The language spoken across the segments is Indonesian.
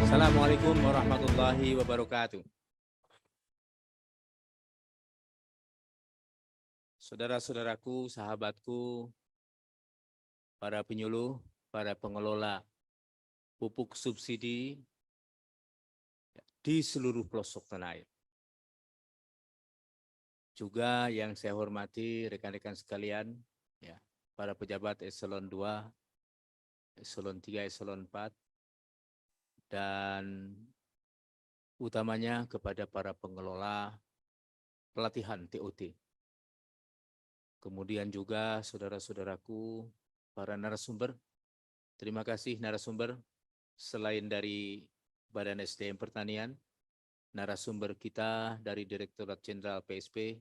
Assalamualaikum warahmatullahi wabarakatuh. Saudara-saudaraku, sahabatku, para penyuluh, para pengelola pupuk subsidi di seluruh pelosok tanah air. Juga yang saya hormati rekan-rekan sekalian, ya, para pejabat eselon 2, eselon 3, eselon 4, dan utamanya kepada para pengelola pelatihan TOT. Kemudian juga saudara-saudaraku, para narasumber, terima kasih narasumber, selain dari Badan SDM Pertanian, narasumber kita dari Direktorat Jenderal PSP,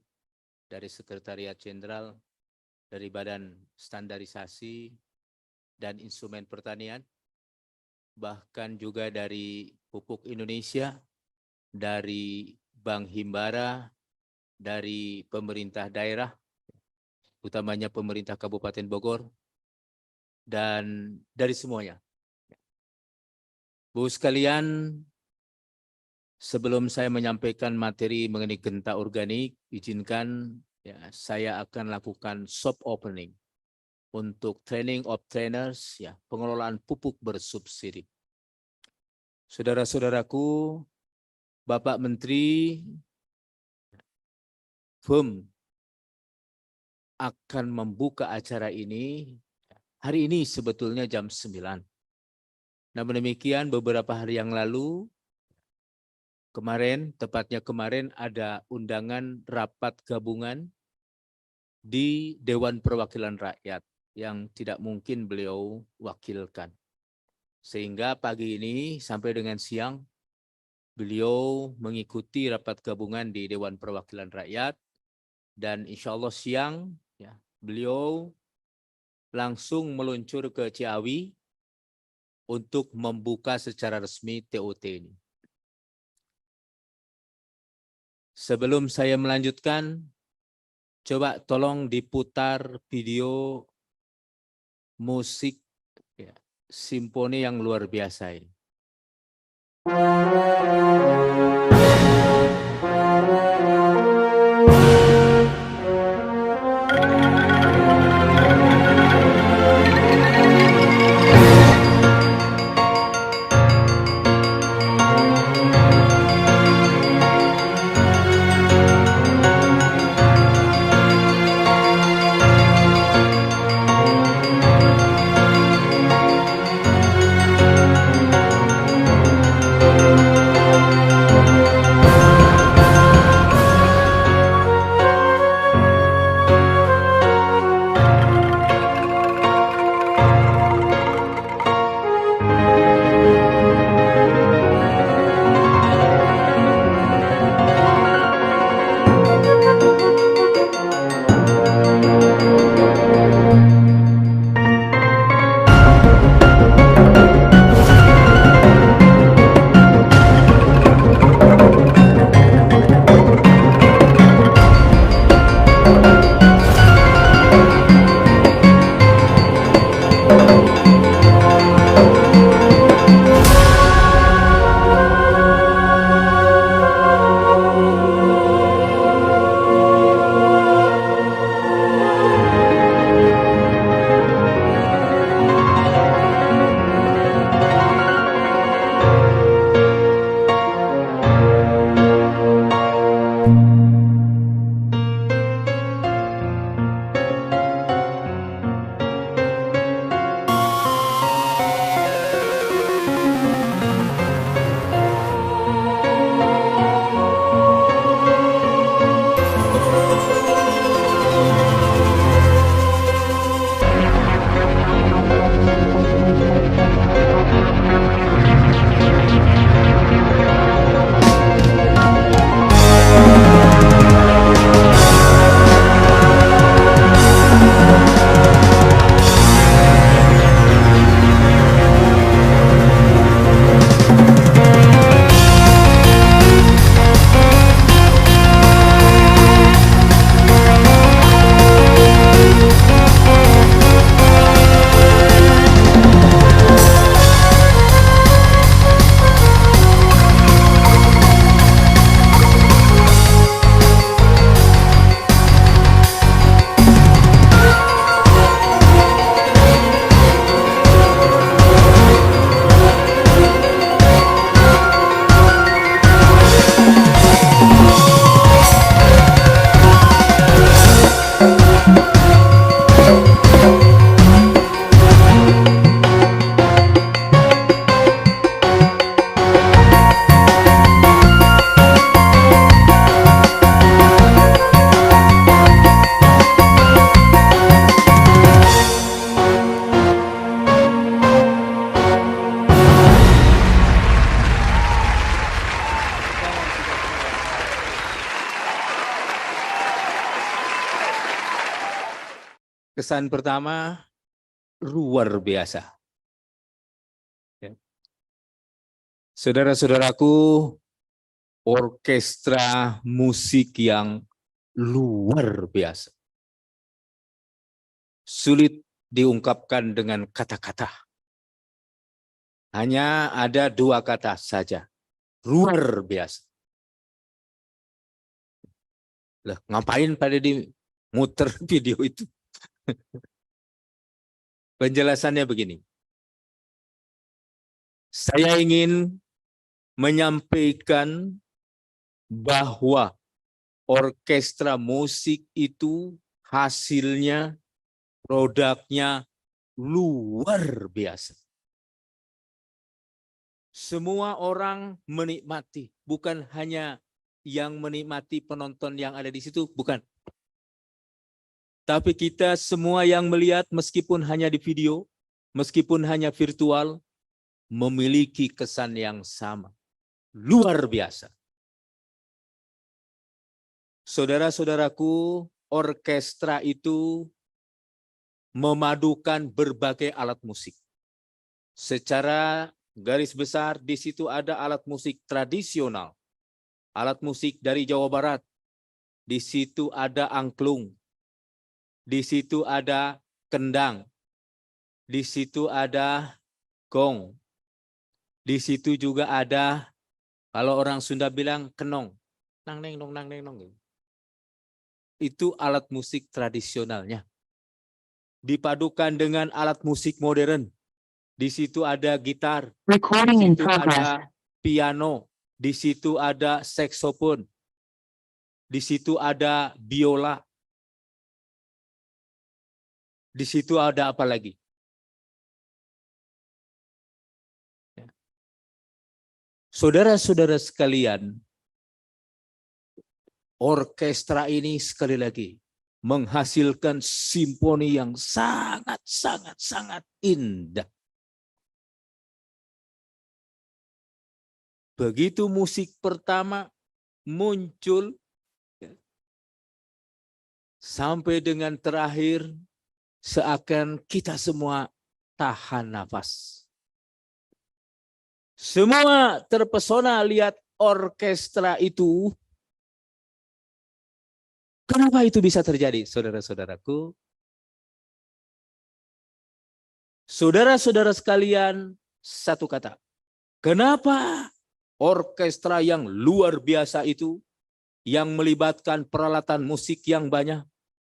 dari Sekretariat Jenderal, dari Badan Standarisasi dan Instrumen Pertanian, bahkan juga dari Pupuk Indonesia, dari Bank Himbara, dari pemerintah daerah, utamanya pemerintah Kabupaten Bogor, dan dari semuanya. Bu sekalian, sebelum saya menyampaikan materi mengenai genta organik, izinkan ya, saya akan lakukan soft opening untuk training of trainers, ya, pengelolaan pupuk bersubsidi. Saudara-saudaraku, Bapak Menteri akan membuka acara ini hari ini sebetulnya jam 9. Namun demikian beberapa hari yang lalu, tepatnya kemarin ada undangan rapat gabungan di Dewan Perwakilan Rakyat yang tidak mungkin beliau wakilkan. Sehingga pagi ini sampai dengan siang, beliau mengikuti rapat gabungan di Dewan Perwakilan Rakyat dan insya Allah siang ya, beliau langsung meluncur ke Ciawi untuk membuka secara resmi TOT ini. Sebelum saya melanjutkan, coba tolong diputar video musik ya, simfoni yang luar biasa ini. Kesan pertama luar biasa. Ya. Saudara-saudaraku, orkestra musik yang luar biasa. Sulit diungkapkan dengan kata-kata. Hanya ada dua kata saja. Luar biasa. Lah, ngapain pada di muter video itu? Penjelasannya begini. Saya ingin menyampaikan bahwa orkestra musik itu hasilnya, produknya luar biasa. Semua orang menikmati, bukan hanya yang menikmati penonton yang ada di situ, bukan. Tapi kita semua yang melihat meskipun hanya di video, meskipun hanya virtual, memiliki kesan yang sama. Luar biasa. Saudara-saudaraku, orkestra itu memadukan berbagai alat musik. Secara garis besar di situ ada alat musik tradisional, alat musik dari Jawa Barat, di situ ada angklung, di situ ada kendang, di situ ada gong, di situ juga ada, kalau orang Sunda bilang kenong, nang neng nong nang neng nong. Itu alat musik tradisionalnya. Dipadukan dengan alat musik modern. Di situ ada gitar, di situ ada piano, di situ ada saksofon, di situ ada biola, di situ ada apa lagi? Saudara-saudara sekalian, orkestra ini sekali lagi menghasilkan simfoni yang sangat indah. Begitu musik pertama muncul, sampai dengan terakhir, seakan kita semua tahan nafas. Semua terpesona lihat orkestra itu. Kenapa itu bisa terjadi, saudara-saudaraku? Saudara-saudara sekalian, satu kata. Kenapa orkestra yang luar biasa itu, yang melibatkan peralatan musik yang banyak,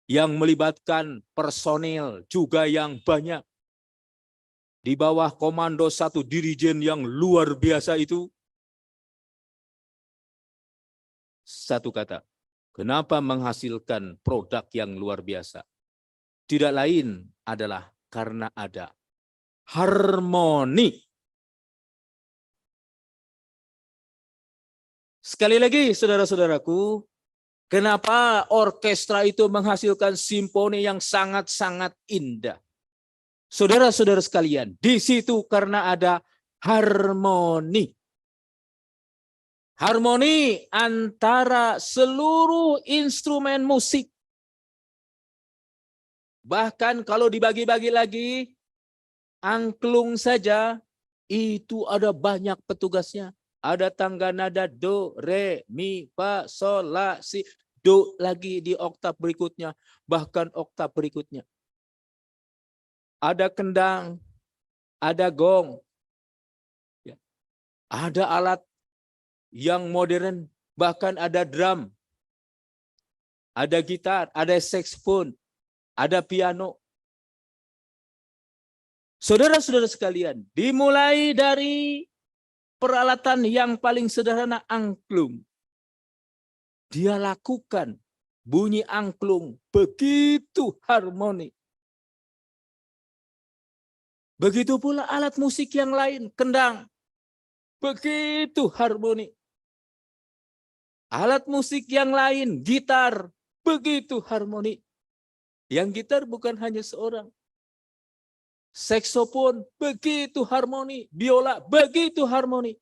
yang melibatkan personel juga yang banyak, di bawah komando satu dirijen yang luar biasa itu, satu kata, kenapa menghasilkan produk yang luar biasa? Tidak lain adalah karena ada harmoni. Sekali lagi, saudara-saudaraku, kenapa orkestra itu menghasilkan simfoni yang sangat indah? Saudara-saudara sekalian, di situ karena ada harmoni. Harmoni antara seluruh instrumen musik. Bahkan kalau dibagi-bagi lagi, angklung saja itu ada banyak petugasnya. Ada tangga nada do, re, mi, fa, sol, la, si. Do lagi di oktav berikutnya, bahkan oktav berikutnya. Ada kendang, ada gong, ada alat yang modern, bahkan ada drum, ada gitar, ada saksofon, ada piano. Saudara-saudara sekalian, dimulai dari peralatan yang paling sederhana, angklung. Dia lakukan bunyi angklung begitu harmoni. Begitu pula alat musik yang lain, kendang, begitu harmoni. Alat musik yang lain, gitar, begitu harmoni. Yang gitar bukan hanya seorang. Saksofon begitu harmoni, biola begitu harmoni.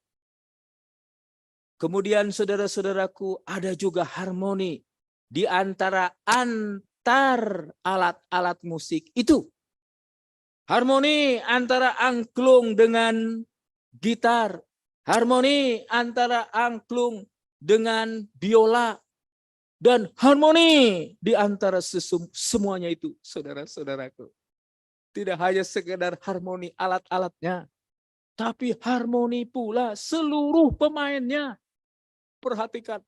Kemudian saudara-saudaraku, ada juga harmoni di antara latar alat-alat musik itu. Harmoni antara angklung dengan gitar. Harmoni antara angklung dengan biola. Dan harmoni di antara semuanya itu, saudara-saudaraku. Tidak hanya sekedar harmoni alat-alatnya, tapi harmoni pula seluruh pemainnya. Perhatikan,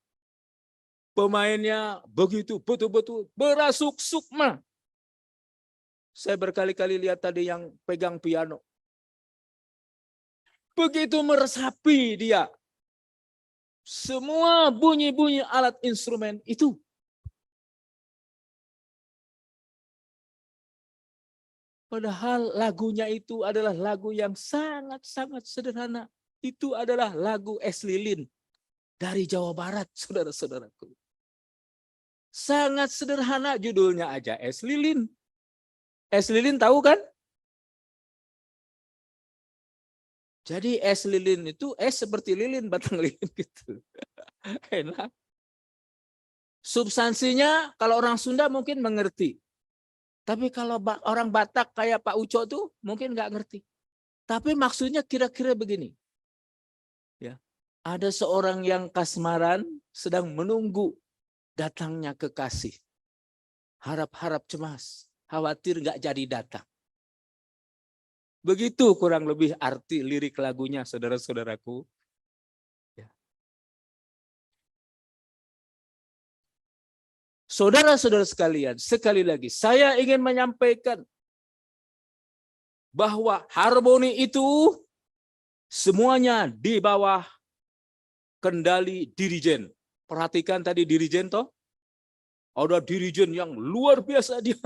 pemainnya begitu betul-betul berasuk sukma. Saya berkali-kali lihat tadi yang pegang piano. Begitu meresapi dia. Semua bunyi-bunyi alat instrumen itu. Padahal lagunya itu adalah lagu yang sangat-sangat sederhana. Itu adalah lagu Es Lilin dari Jawa Barat, saudara-saudaraku. Sangat sederhana, judulnya aja Es Lilin. Es Lilin tahu kan? Jadi es lilin itu es seperti lilin, batang lilin gitu. Enak. Substansinya kalau orang Sunda mungkin mengerti. Tapi kalau orang Batak kayak Pak Uco tuh mungkin nggak ngerti. Tapi maksudnya kira-kira begini. Ya, ada seorang yang kasmaran sedang menunggu datangnya kekasih. Harap-harap cemas, khawatir nggak jadi datang. Begitu kurang lebih arti lirik lagunya, saudara-saudaraku. Ya. Saudara-saudara sekalian, sekali lagi saya ingin menyampaikan bahwa harmoni itu semuanya di bawah kendali dirijen. Perhatikan tadi dirijen toh. Ada dirijen yang luar biasa, dia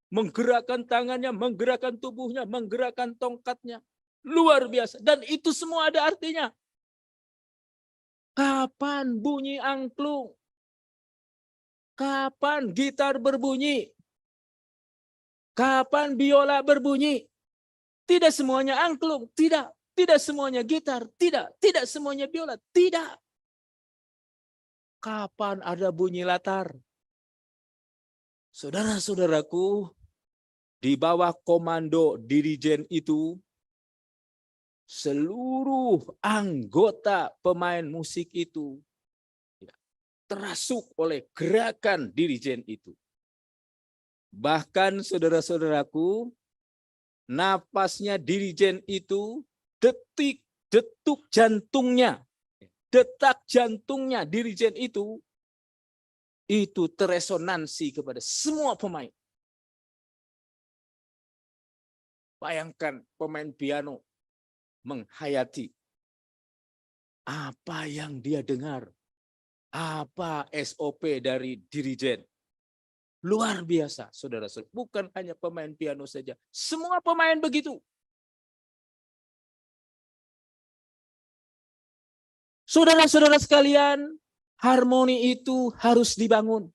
menggerakkan tangannya, menggerakkan tubuhnya, menggerakkan tongkatnya. Luar biasa. Dan itu semua ada artinya. Kapan bunyi angklung? Kapan gitar berbunyi? Kapan biola berbunyi? Tidak semuanya angklung, tidak. Tidak semuanya gitar, tidak. Tidak semuanya biola, tidak. Kapan ada bunyi latar? Saudara-saudaraku, di bawah komando dirijen itu, seluruh anggota pemain musik itu terasuk oleh gerakan dirijen itu. Bahkan saudara-saudaraku, napasnya dirijen itu detak jantungnya dirijen itu teresonansi kepada semua pemain. Bayangkan pemain piano menghayati apa yang dia dengar, apa SOP dari dirijen. Luar biasa, saudara-saudara. Bukan hanya pemain piano saja, semua pemain begitu. Saudara-saudara sekalian, harmoni itu harus dibangun.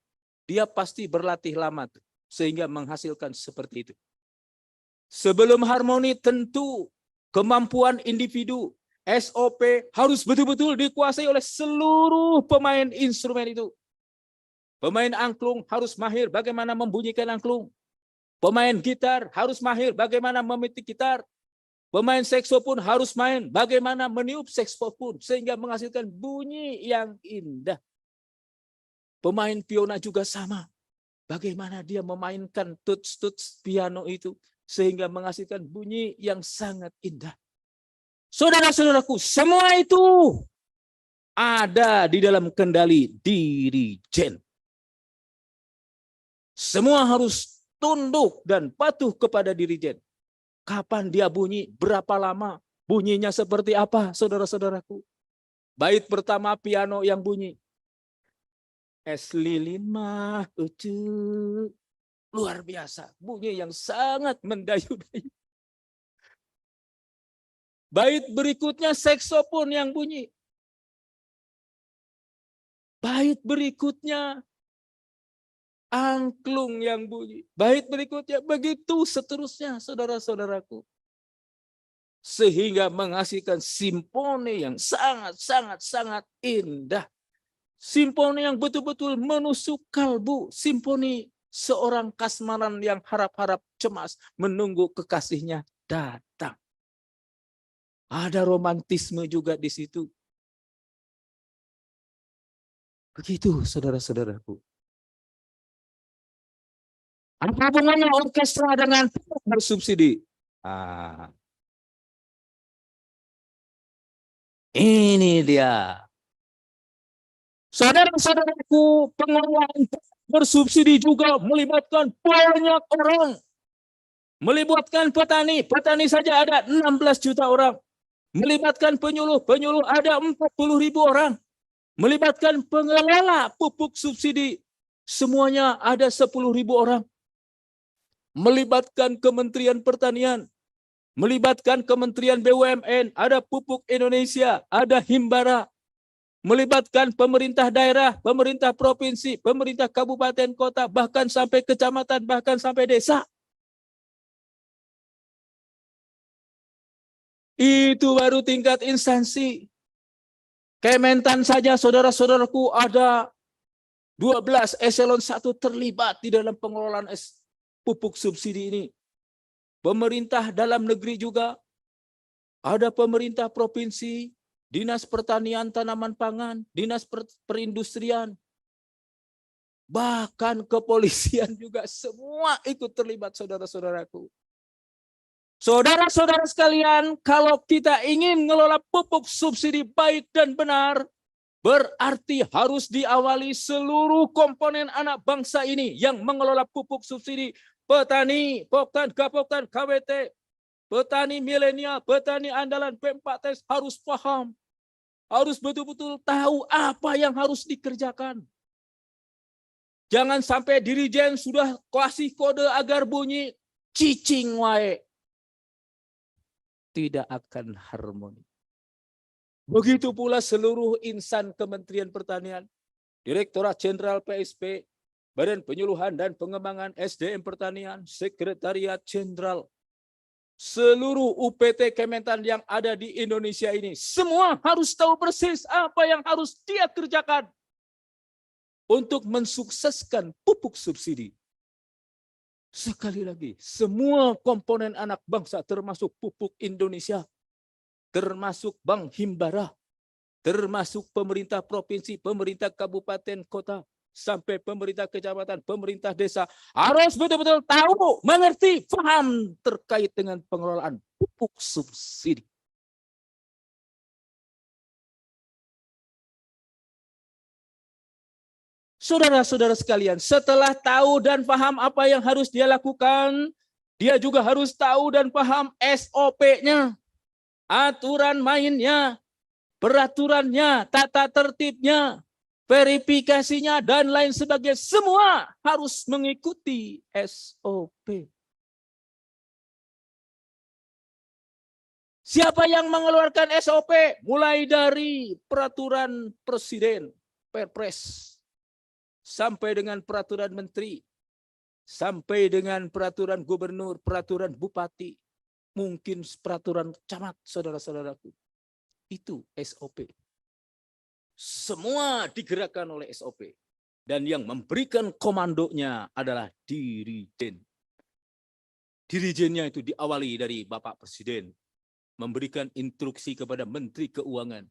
Dia pasti berlatih lama sehingga menghasilkan seperti itu. Sebelum harmoni tentu kemampuan individu, SOP harus betul-betul dikuasai oleh seluruh pemain instrumen itu. Pemain angklung harus mahir bagaimana membunyikan angklung. Pemain gitar harus mahir bagaimana memetik gitar. Pemain saksofon harus main bagaimana meniup saksofon sehingga menghasilkan bunyi yang indah. Pemain piano juga sama. Bagaimana dia memainkan tuts-tuts piano itu sehingga menghasilkan bunyi yang sangat indah. Saudara-saudaraku, semua itu ada di dalam kendali dirijen. Semua harus tunduk dan patuh kepada dirijen. Kapan dia bunyi, berapa lama, bunyinya seperti apa, saudara-saudaraku. Bait pertama piano yang bunyi. Es lilin mah ucu. Luar biasa, bunyi yang sangat mendayu-dayu. Bait berikutnya saksofon yang bunyi. Bait berikutnya angklung yang bunyi. Bait berikutnya begitu seterusnya, saudara-saudaraku. Sehingga menghasilkan simfoni yang sangat indah. Simfoni yang betul-betul menusuk kalbu. Simfoni seorang kasmaran yang harap-harap cemas menunggu kekasihnya datang. Ada romantisme juga di situ. Begitu, saudara-saudaraku. Apa hubungannya orkestra dengan pupuk bersubsidi? Ini dia. Saudara-saudaraku, pengelolaan bersubsidi juga melibatkan banyak orang. Melibatkan petani, petani saja ada 16 juta orang. Melibatkan penyuluh, penyuluh ada 40.000 orang. Melibatkan pengelola pupuk subsidi, semuanya ada 10.000 orang. Melibatkan Kementerian Pertanian, melibatkan Kementerian BUMN, ada Pupuk Indonesia, ada Himbara. Melibatkan pemerintah daerah, pemerintah provinsi, pemerintah kabupaten kota, bahkan sampai kecamatan, bahkan sampai desa. Itu baru tingkat instansi. Kementan saja, saudara-saudaraku, ada 12 eselon 1 terlibat di dalam pengelolaan pupuk subsidi ini. Pemerintah dalam negeri juga, ada pemerintah provinsi, Dinas Pertanian Tanaman Pangan, Dinas Perindustrian, bahkan kepolisian juga semua ikut terlibat, saudara-saudaraku. Saudara-saudara sekalian, kalau kita ingin mengelola pupuk subsidi baik dan benar, berarti harus diawali seluruh komponen anak bangsa ini yang mengelola pupuk subsidi. Petani, Poktan, Gapoktan, KWT, petani milenial, petani andalan P4S harus paham. Harus betul-betul tahu apa yang harus dikerjakan. Jangan sampai dirijen sudah kasih kode agar bunyi cicing wae. Tidak akan harmoni. Begitu pula seluruh insan Kementerian Pertanian, Direktorat Jenderal PSP, Badan Penyuluhan dan Pengembangan SDM Pertanian, Sekretariat Jenderal, seluruh UPT Kementan yang ada di Indonesia ini, semua harus tahu persis apa yang harus dia kerjakan untuk mensukseskan pupuk subsidi. Sekali lagi, semua komponen anak bangsa termasuk Pupuk Indonesia, termasuk Bank Himbara, termasuk pemerintah provinsi, pemerintah kabupaten kota, sampai pemerintah kecamatan, pemerintah desa, harus betul-betul tahu, mengerti, paham terkait dengan pengelolaan pupuk subsidi. Saudara-saudara sekalian, setelah tahu dan paham apa yang harus dia lakukan, dia juga harus tahu dan paham SOP-nya, aturan mainnya, peraturannya, tata tertibnya, verifikasinya, dan lain sebagainya. Semua harus mengikuti SOP. Siapa yang mengeluarkan SOP? Mulai dari peraturan presiden, Perpres, sampai dengan peraturan menteri, sampai dengan peraturan gubernur, peraturan bupati, mungkin peraturan camat, saudara-saudaraku. Itu SOP. Semua digerakkan oleh SOP. Dan yang memberikan komandonya adalah dirijen. Dirijennya itu diawali dari Bapak Presiden, memberikan instruksi kepada Menteri Keuangan.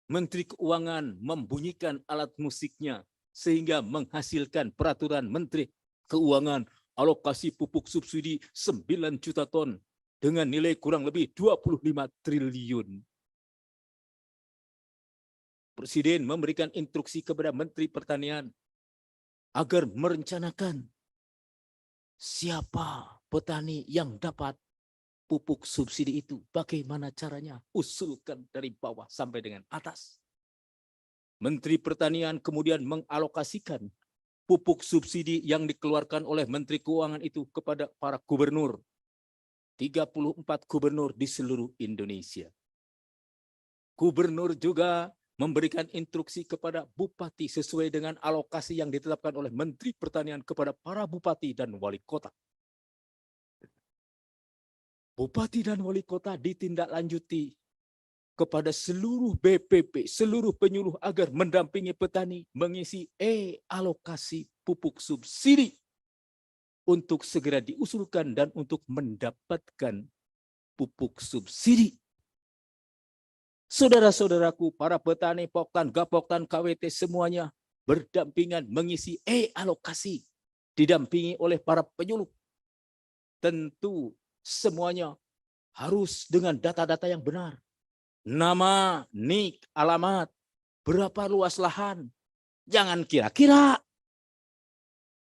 Menteri Keuangan membunyikan alat musiknya, sehingga menghasilkan peraturan Menteri Keuangan alokasi pupuk subsidi 9 juta ton dengan nilai kurang lebih 25 triliun. Presiden memberikan instruksi kepada Menteri Pertanian agar merencanakan siapa petani yang dapat pupuk subsidi itu, bagaimana caranya, usulkan dari bawah sampai dengan atas. Menteri Pertanian kemudian mengalokasikan pupuk subsidi yang dikeluarkan oleh Menteri Keuangan itu kepada para gubernur. 34 gubernur di seluruh Indonesia. Gubernur juga memberikan instruksi kepada bupati sesuai dengan alokasi yang ditetapkan oleh Menteri Pertanian kepada para bupati dan wali kota. Bupati dan wali kota ditindaklanjuti kepada seluruh BPP, seluruh penyuluh agar mendampingi petani mengisi alokasi pupuk subsidi untuk segera diusulkan dan untuk mendapatkan pupuk subsidi. Saudara-saudaraku, para petani, Poktan, Gapoktan, KWT semuanya berdampingan mengisi alokasi, didampingi oleh para penyuluh. Tentu semuanya harus dengan data-data yang benar. Nama, nik, alamat, berapa luas lahan. Jangan kira-kira.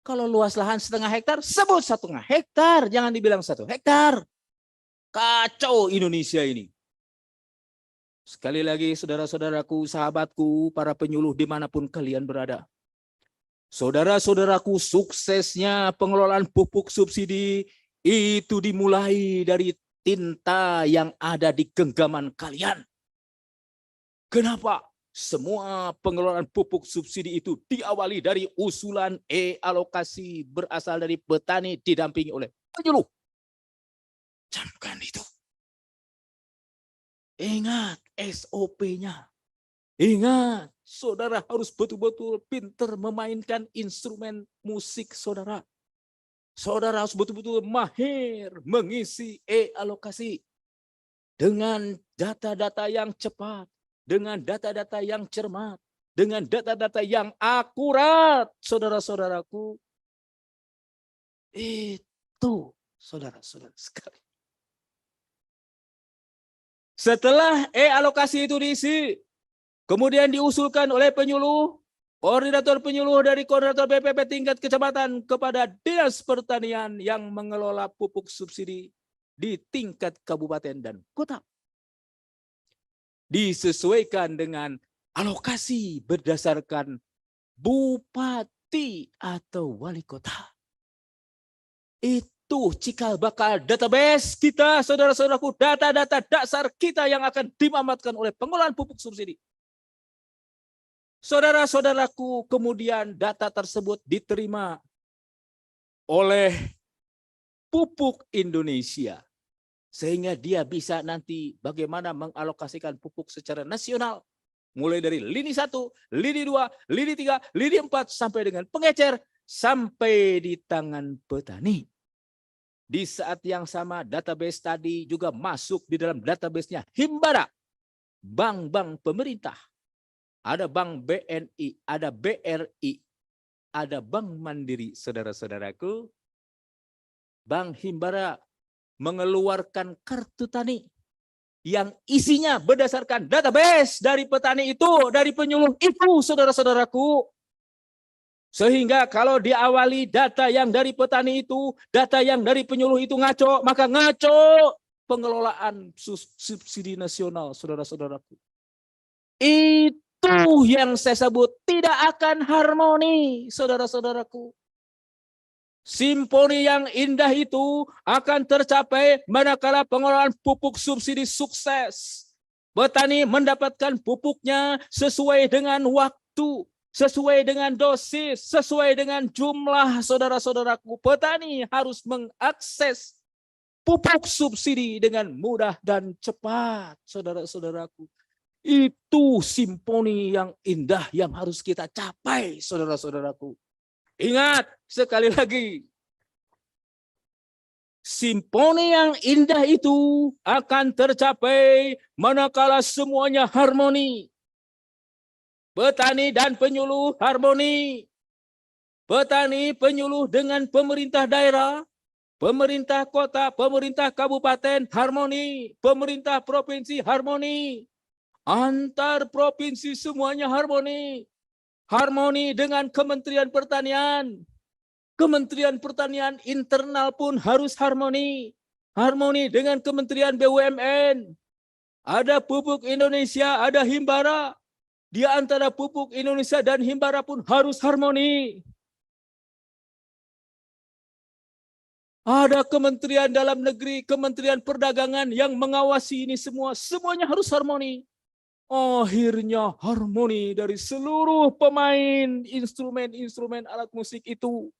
Kalau luas lahan 1,5 hektar, sebut 1,5 hektar. Jangan dibilang 1 hektar. Kacau Indonesia ini. Sekali lagi saudara-saudaraku, sahabatku, para penyuluh dimanapun kalian berada. Saudara-saudaraku, suksesnya pengelolaan pupuk subsidi itu dimulai dari tinta yang ada di genggaman kalian. Kenapa? Semua pengelolaan pupuk subsidi itu diawali dari usulan alokasi berasal dari petani didampingi oleh penyuluh. Camkan itu. Ingat SOP-nya. Ingat, saudara harus betul-betul pintar memainkan instrumen musik saudara. Saudara harus betul-betul mahir mengisi alokasi dengan data-data yang cepat, dengan data-data yang cermat, dengan data-data yang akurat, saudara-saudaraku. Itu saudara-saudara sekali. Setelah alokasi itu diisi, kemudian diusulkan oleh penyuluh, koordinator penyuluh dari koordinator BPP tingkat kecamatan kepada Dinas Pertanian yang mengelola pupuk subsidi di tingkat kabupaten dan kota. Disesuaikan dengan alokasi berdasarkan bupati atau wali kota. Itu cikal bakal database kita, saudara-saudaraku, data-data dasar kita yang akan dimamatkan oleh pengelolaan pupuk subsidi. Saudara-saudaraku, kemudian data tersebut diterima oleh Pupuk Indonesia. Sehingga dia bisa nanti bagaimana mengalokasikan pupuk secara nasional. Mulai dari lini 1, lini 2, lini 3, lini 4, sampai dengan pengecer, sampai di tangan petani. Di saat yang sama database tadi juga masuk di dalam database-nya Himbara, bank-bank pemerintah. Ada Bank BNI, ada BRI, ada Bank Mandiri, saudara-saudaraku. Bank Himbara mengeluarkan kartu tani yang isinya berdasarkan database dari petani itu, dari penyuluh itu, saudara-saudaraku. Sehingga kalau diawali data yang dari petani itu, data yang dari penyuluh itu ngaco, maka ngaco pengelolaan subsidi nasional, saudara-saudaraku. Itu yang saya sebut tidak akan harmoni, saudara-saudaraku. Simponi yang indah itu akan tercapai manakala pengelolaan pupuk subsidi sukses. Petani mendapatkan pupuknya sesuai dengan waktu, sesuai dengan dosis, sesuai dengan jumlah, saudara-saudaraku. Petani harus mengakses pupuk subsidi dengan mudah dan cepat, saudara-saudaraku. Itu simponi yang indah yang harus kita capai, saudara-saudaraku. Ingat sekali lagi, simponi yang indah itu akan tercapai manakala semuanya harmoni. Petani dan penyuluh harmoni. Petani, penyuluh dengan pemerintah daerah, pemerintah kota, pemerintah kabupaten harmoni, pemerintah provinsi harmoni. Antar provinsi semuanya harmoni. Harmoni dengan Kementerian Pertanian. Kementerian Pertanian internal pun harus harmoni. Harmoni dengan Kementerian BUMN. Ada Pupuk Indonesia, ada Himbara. Di antara Pupuk Indonesia dan Himbara pun harus harmoni. Ada Kementerian Dalam Negeri, Kementerian Perdagangan yang mengawasi ini semua. Semuanya harus harmoni. Akhirnya harmoni dari seluruh pemain instrumen-instrumen alat musik itu.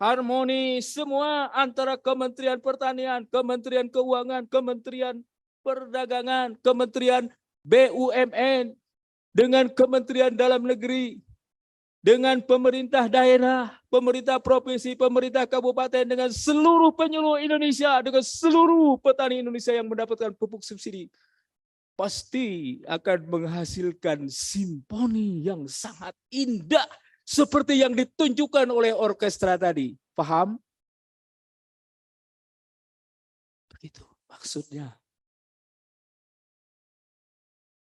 Harmoni semua antara Kementerian Pertanian, Kementerian Keuangan, Kementerian Perdagangan, Kementerian BUMN, dengan Kementerian Dalam Negeri. dengan pemerintah daerah, pemerintah provinsi, pemerintah kabupaten, dengan seluruh penyuluh Indonesia, dengan seluruh petani Indonesia yang mendapatkan pupuk subsidi, pasti akan menghasilkan simfoni yang sangat indah seperti yang ditunjukkan oleh orkestra tadi. Paham? Begitu maksudnya.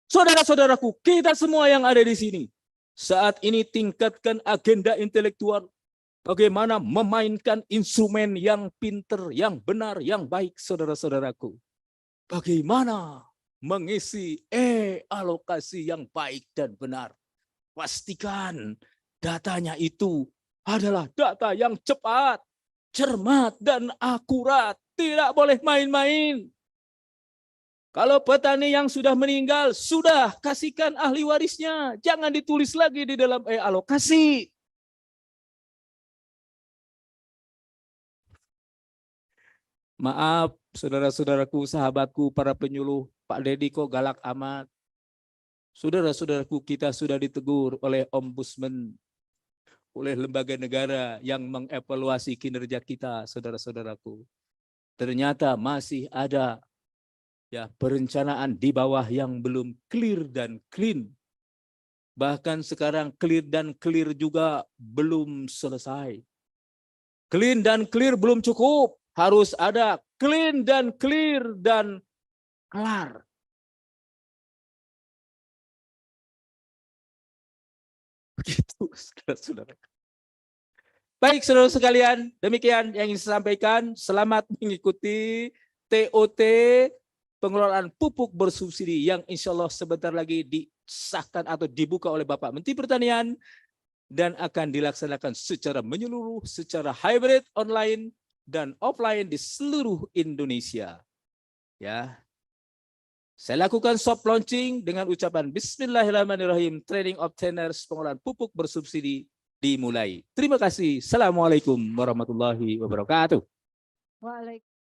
Saudara-saudaraku, kita semua yang ada di sini, saat ini tingkatkan agenda intelektual, bagaimana memainkan instrumen yang pinter, yang benar, yang baik, saudara-saudaraku. Bagaimana mengisi alokasi yang baik dan benar. Pastikan datanya itu adalah data yang cepat, cermat, dan akurat. Tidak boleh main-main. Kalau petani yang sudah meninggal, sudah kasihkan ahli warisnya. Jangan ditulis lagi di dalam alokasi. Maaf, saudara-saudaraku, sahabatku, para penyuluh, Pak Dedi kok galak amat. Saudara-saudaraku, kita sudah ditegur oleh ombudsman, oleh lembaga negara yang mengevaluasi kinerja kita, saudara-saudaraku. Ternyata masih ada perencanaan di bawah yang belum clear dan clean. Bahkan sekarang clear dan clear juga belum selesai. Clean dan clear belum cukup. Harus ada clean dan clear dan kelar. Begitu, saudara-saudara. Baik, saudara sekalian, demikian yang ingin saya sampaikan. Selamat mengikuti TOT pengelolaan pupuk bersubsidi yang insya Allah sebentar lagi disahkan atau dibuka oleh Bapak Menteri Pertanian dan akan dilaksanakan secara menyeluruh, secara hybrid, online dan offline di seluruh Indonesia. Ya, saya lakukan soft launching dengan ucapan Bismillahirrahmanirrahim. Training of trainers pengelolaan pupuk bersubsidi dimulai. Terima kasih. Assalamualaikum warahmatullahi wabarakatuh. Waalaikumsalam.